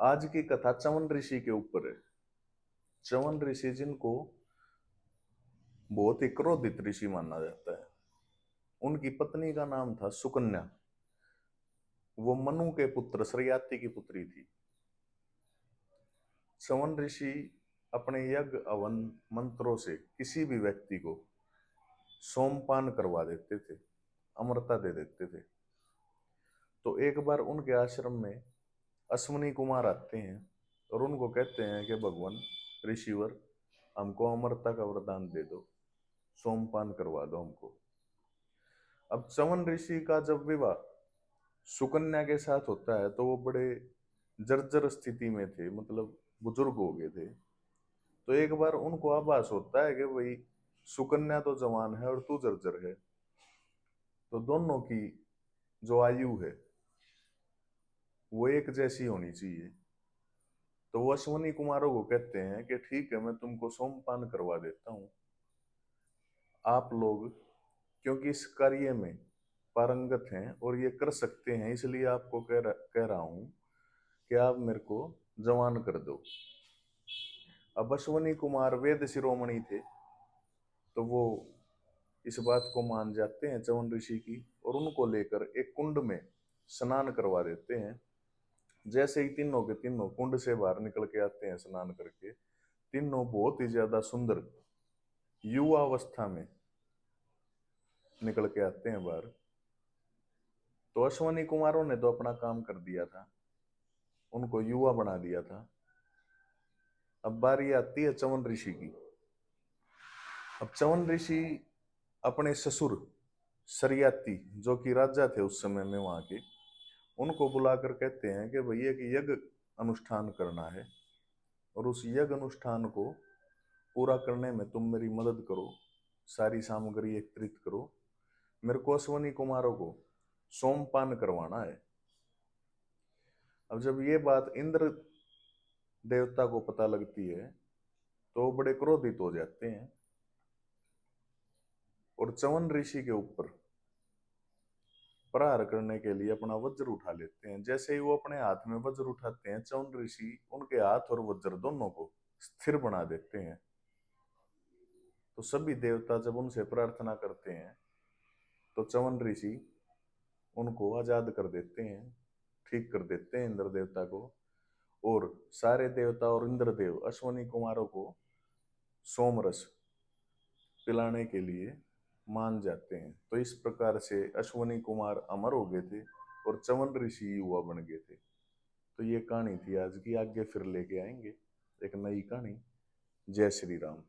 आज की कथा चवन ऋषि के ऊपर है। चवन ऋषि जिनको बहुत ही क्रोधित ऋषि माना जाता है। उनकी पत्नी का नाम था सुकन्या। वो मनु के पुत्र सरयाति की पुत्री थी। चवन ऋषि अपने यज्ञ अवन मंत्रों से किसी भी व्यक्ति को सोमपान करवा देते थे, अमरता दे देते थे। तो एक बार उनके आश्रम में अश्विनी कुमार आते हैं और उनको कहते हैं कि भगवान ऋषिवर, हमको अमरता का वरदान दे दो, सोमपान करवा दो हमको। अब चवन ऋषि का जब विवाह सुकन्या के साथ होता है तो वो बड़े जर्जर स्थिति में थे, मतलब बुजुर्ग हो गए थे। तो एक बार उनको आभास होता है कि भाई सुकन्या तो जवान है और तू जर्जर है, तो दोनों की जो आयु है वो एक जैसी होनी चाहिए। तो वो अश्विनी कुमारों को कहते हैं कि ठीक है, मैं तुमको सोमपान करवा देता हूँ। आप लोग क्योंकि इस कार्य में पारंगत हैं और ये कर सकते हैं, इसलिए आपको कह रहा हूं कि आप मेरे को जवान कर दो। अब अश्विनी कुमार वेद शिरोमणि थे, तो वो इस बात को मान जाते हैं चवन ऋषि की, और उनको लेकर एक कुंड में स्नान करवा देते हैं। जैसे ही तीनों के तीनों कुंड से बाहर निकल के आते हैं स्नान करके, तीनों बहुत ही ज्यादा सुंदर युवा अवस्था में निकल के आते हैं बाहर। तो अश्विनी कुमारों ने तो अपना काम कर दिया था, उनको युवा बना दिया था। अब बारी आती है चवन ऋषि की। अब चवन ऋषि अपने ससुर सरयाती, जो कि राजा थे उस समय में वहां के, उनको बुलाकर कहते हैं कि भैया एक यज्ञ अनुष्ठान करना है और उस यज्ञ अनुष्ठान को पूरा करने में तुम मेरी मदद करो, सारी सामग्री एकत्रित करो, मेरे को अश्विनी कुमारों को सोमपान करवाना है। अब जब ये बात इंद्र देवता को पता लगती है तो वो बड़े क्रोधित हो जाते हैं और चवन ऋषि के ऊपर प्रहार करने के लिए अपना वज्र उठा लेते हैं। जैसे ही वो अपने हाथ में वज्र उठाते हैं, चवन ऋषि उनके हाथ और वज्र दोनों को स्थिर बना देते हैं। तो सभी देवता जब उनसे प्रार्थना करते हैं तो चवन ऋषि उनको आजाद कर देते हैं, ठीक कर देते हैं इंद्र देवता को, और सारे देवता और इंद्रदेव अश्विनी कुमारों को सोमरस पिलाने के लिए मान जाते हैं। तो इस प्रकार से अश्विनी कुमार अमर हो गए थे और चवन ऋषि युवा बन गए थे। तो ये कहानी थी आज की। आगे फिर लेके आएंगे एक नई कहानी। जय श्री राम।